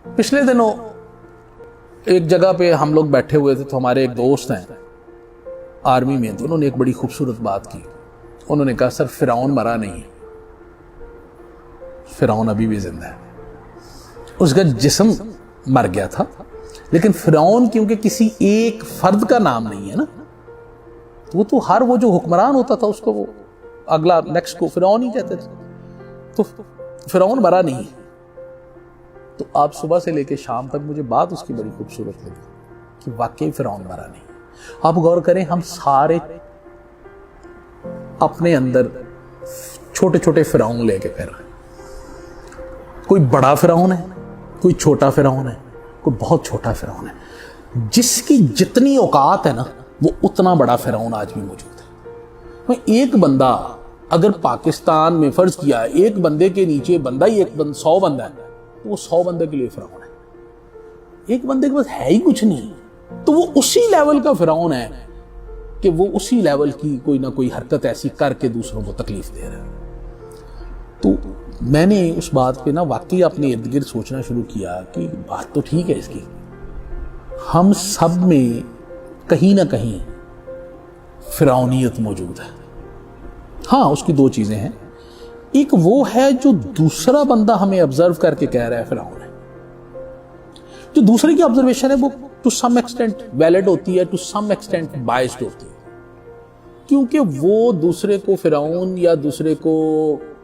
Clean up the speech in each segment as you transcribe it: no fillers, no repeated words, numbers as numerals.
پچھلے دنوں ایک جگہ پہ ہم لوگ بیٹھے ہوئے تھے تو ہمارے ایک دوست ہیں آرمی میں، تو انہوں نے ایک بڑی خوبصورت بات کی. انہوں نے کہا سر فرعون مرا نہیں ہے، فرعون ابھی بھی زندہ ہے. اس کا جسم مر گیا تھا لیکن فرعون کیونکہ کسی ایک فرد کا نام نہیں ہے نا، وہ تو ہر وہ جو حکمران ہوتا تھا اس کو وہ اگلا نیکسٹ کو فرعون ہی کہتے تھے. تو فرعون مرا نہیں ہے. تو آپ صبح سے لے کے شام تک مجھے بات اس کی بڑی خوبصورت لگی کہ واقعی فرعون مرا نہیں. آپ غور کریں، ہم سارے اپنے اندر چھوٹے چھوٹے فرعون لے کے پھر رہے ہیں. کوئی بڑا فرعون ہے، کوئی چھوٹا فرعون ہے، کوئی بہت چھوٹا فرعون ہے. جس کی جتنی اوقات ہے نا وہ اتنا بڑا فرعون آج بھی موجود ہے. ایک بندہ اگر پاکستان میں فرض کیا ہے ایک بندے کے نیچے بندہ ہی 100 بندہ ہے تو وہ 100 بندے کے لیے فرعون ہے. ایک بندے کے پاس ہے ہی کچھ نہیں تو وہ اسی لیول کا فرعون ہے کہ وہ اسی لیول کی کوئی نہ کوئی حرکت ایسی کر کے دوسروں کو تکلیف دے رہا ہے. تو میں نے اس بات پہ نا واقعی اپنے ارد گرد سوچنا شروع کیا کہ بات تو ٹھیک ہے اس کی، ہم سب میں کہیں نہ کہیں فرعونیت موجود ہے. ہاں اس کی دو چیزیں ہیں، ایک وہ ہے جو دوسرا بندہ ہمیں آبزرو کر کے کہہ رہا ہے فرعون ہے. جو دوسرے کی آبزرویشن ہے وہ ٹو سم ایکسٹینٹ ویلڈ ہوتی ہے، ٹو سم ایکسٹینٹ بائسڈ ہوتی ہے، کیونکہ وہ دوسرے کو فرعون یا دوسرے کو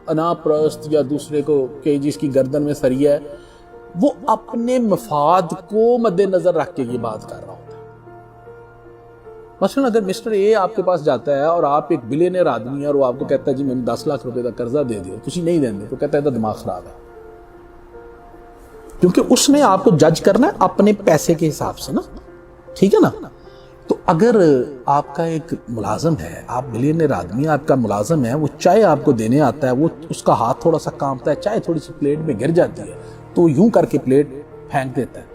انا پرست یا دوسرے کو کہ جس کی گردن میں سریا ہے، وہ اپنے مفاد کو مد نظر رکھ کے یہ بات کر رہا ہوتا ہے. مثلا اگر مسٹر اے آپ کے پاس جاتا ہے اور آپ ایک بلینئر آدمی ہے اور وہ آپ کو کہتا ہے جی میں 10 لاکھ روپے کا قرضہ دے دیو، تسی نہیں دیں گے تو کہتا ہے تو دماغ خراب ہے، کیونکہ اس نے آپ کو جج کرنا ہے اپنے پیسے کے حساب سے نا، ٹھیک ہے نا. تو اگر آپ کا ایک ملازم ہے، آپ بلینئر آدمی، آپ کا ملازم ہے، وہ چائے آپ کو دینے آتا ہے، وہ اس کا ہاتھ تھوڑا سا کانپتا ہے، چائے تھوڑی سی پلیٹ میں گر جاتی ہے تو یوں کر کے پلیٹ پھینک دیتا ہے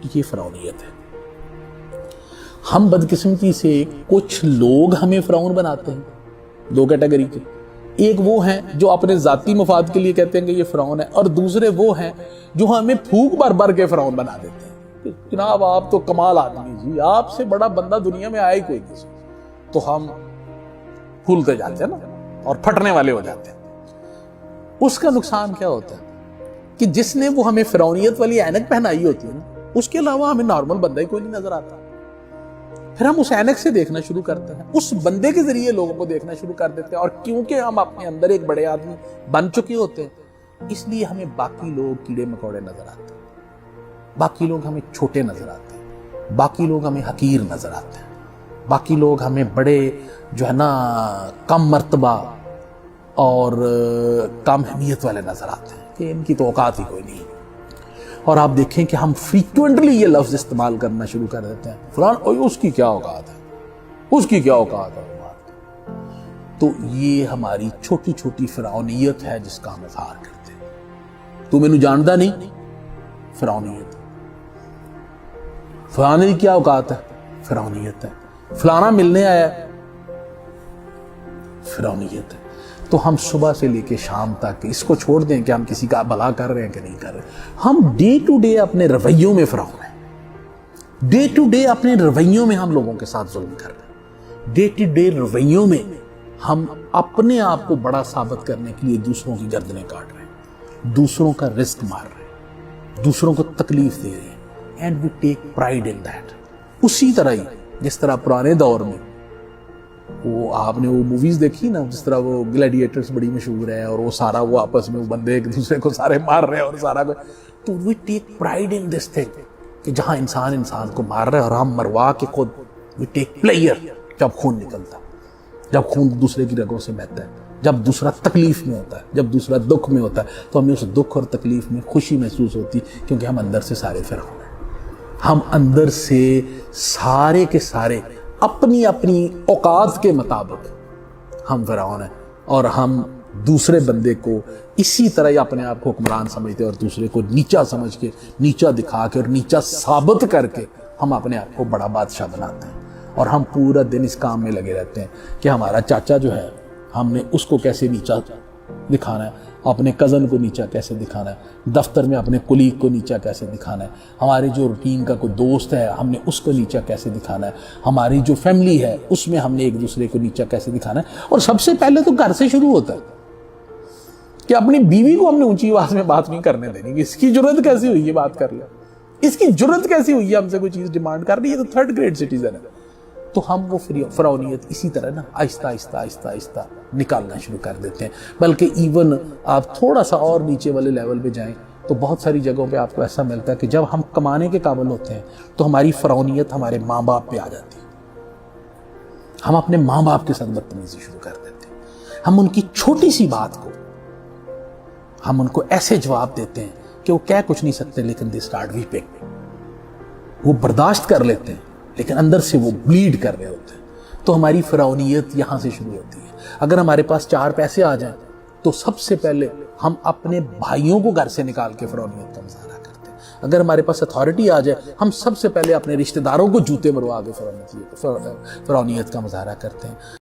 کہ یہ فرعونیت ہے. ہم بدقسمتی سے کچھ لوگ ہمیں فرعون بناتے ہیں دو کیٹیگری کے. ایک وہ ہیں جو اپنے ذاتی مفاد کے لیے کہتے ہیں کہ یہ فرعون ہے، اور دوسرے وہ ہیں جو ہمیں پھونک بھر بھر کے فرعون بنا دیتے ہیں. جناب آپ تو کمال آدمی جی، آپ سے بڑا بندہ دنیا میں آیا ہی کوئی نہیں. تو ہم پھولتے جاتے ہیں نا اور پھٹنے والے ہو جاتے ہیں. اس کا نقصان کیا ہوتا ہے کہ جس نے وہ ہمیں فرعونیت والی اینک پہنائی ہوتی ہے نا، اس کے علاوہ ہمیں نارمل بندہ ہی کوئی نہیں نظر آتا. پھر ہم اس اینک سے دیکھنا شروع کرتے ہیں، اس بندے کے ذریعے لوگوں کو دیکھنا شروع کر دیتے ہیں، اور کیونکہ ہم اپنے اندر ایک بڑے آدمی بن چکے ہوتے ہیں اس لیے ہمیں باقی لوگ کیڑے مکوڑے نظر آتے ہیں، باقی لوگ ہمیں چھوٹے نظر آتے ہیں، باقی لوگ ہمیں حقیر نظر آتے ہیں، باقی لوگ ہمیں بڑے جو ہے نا کم مرتبہ اور کم اہمیت والے نظر آتے ہیں کہ ان کی تو اوقات ہی کوئی نہیں. اور آپ دیکھیں کہ ہم فریکوینٹلی یہ لفظ استعمال کرنا شروع کر دیتے ہیں، فلان اس کی کیا اوقات ہے، اس کی کیا اوقات ہے. تو یہ ہماری چھوٹی چھوٹی فرعونیت ہے جس کا ہم اظہار کرتے ہیں. تو میں نے جانتا نہیں، فرعونیت. فلانے کی کیا اوقات ہے، فرعونیت ہے. فلانا ملنے آیا، فرعونیت ہے. تو ہم صبح سے لے کے شام تک اس کو چھوڑ دیں کہ ہم کسی کا بھلا کر رہے ہیں کہ نہیں کر رہے، ہم ڈے ٹو ڈے اپنے رویوں میں فرعون ہیں. ڈے ٹو ڈے اپنے رویوں میں ہم لوگوں کے ساتھ ظلم کر رہے ہیں. ڈے ٹو ڈے رویوں میں ہم اپنے آپ کو بڑا ثابت کرنے کے لیے دوسروں کی گردنیں کاٹ رہے ہیں، دوسروں کا رزق مار رہے ہیں، دوسروں کو تکلیف دے رہے ہیں. And we take pride in that. اسی طرح ہی جس طرح پرانے دور میں وہ آپ نے وہ موویز دیکھی نا، جس طرح وہ گلیڈیٹرز بڑی مشہور ہے اور وہ سارا وہ آپس میں وہ بندے ایک دوسرے کو سارے مار رہے ہیں اور سارا کو. تو وی take pride in this thing کہ جہاں انسان کو مار رہا ہے اور ہم مروا کے خود وی ٹیک پلیئر. جب خون نکلتا، جب خون دوسرے کی رگوں سے بہتا ہے، جب دوسرا تکلیف میں ہوتا ہے، جب دوسرا دکھ میں ہوتا ہے، تو ہمیں اس دکھ اور تکلیف میں خوشی محسوس ہوتی، کیونکہ ہم اندر سے سارے فرعون ہیں. ہم اندر سے سارے کے سارے اپنی اپنی اوقات کے مطابق ہم فرعون ہیں، اور ہم دوسرے بندے کو اسی طرح ہی اپنے آپ کو حکمران سمجھتے ہیں اور دوسرے کو نیچا سمجھ کے، نیچا دکھا کے اور نیچا ثابت کر کے ہم اپنے آپ کو بڑا بادشاہ بناتے ہیں. اور ہم پورا دن اس کام میں لگے رہتے ہیں کہ ہمارا چاچا جو ہے ہم نے اس کو کیسے نیچا دکھانا ہے، اپنے کزن کو نیچا کیسے دکھانا ہے، دفتر میں اپنے کولیگ کو نیچا کیسے دکھانا ہے، ہمارے جو روٹین کا کوئی دوست ہے ہم نے اس کو نیچا کیسے دکھانا ہے، ہماری جو فیملی ہے اس میں ہم نے ایک دوسرے کو نیچا کیسے دکھانا ہے۔ اور سب سے پہلے تو گھر سے شروع ہوتا ہے کہ اپنی بیوی کو ہم نے اونچی آواز میں بات نہیں کرنے دینی کہ اس کی جرت کیسی ہوئی ہے بات کر لیں، اس کی جرت کیسی ہوئی ہے ہم سے کوئی چیز ڈیمانڈ کر رہی ہے، تو تھرڈ گریڈ سٹیزن ہے۔ تو ہم وہ فرعونیت اسی طرح نا آہستہ آہستہ آہستہ آہستہ نکالنا شروع کر دیتے ہیں۔ بلکہ ایون آپ تھوڑا سا اور نیچے والے لیول پہ جائیں تو بہت ساری جگہوں پہ آپ کو ایسا ملتا ہے کہ جب ہم کمانے کے قابل ہوتے ہیں تو ہماری فرعونیت ہمارے ماں باپ پہ آ جاتی ہے، ہم اپنے ماں باپ کے ساتھ بدتمیزی شروع کر دیتے ہیں، ہم ان کی چھوٹی سی بات کو ہم ان کو ایسے جواب دیتے ہیں کہ وہ کہہ کچھ نہیں سکتے لیکن دے اسٹارٹ ویپنگ، وہ برداشت کر لیتے ہیں لیکن اندر سے وہ بلیڈ کر رہے ہوتے ہیں۔ تو ہماری فرعونیت یہاں سے شروع ہوتی ہے۔ اگر ہمارے پاس 4 پیسے آ جائیں تو سب سے پہلے ہم اپنے بھائیوں کو گھر سے نکال کے فرعونیت کا مظاہرہ کرتے ہیں۔ اگر ہمارے پاس اتھارٹی آ جائے ہم سب سے پہلے اپنے رشتہ داروں کو جوتے مروا کے فرعونیت کا مظاہرہ کرتے ہیں۔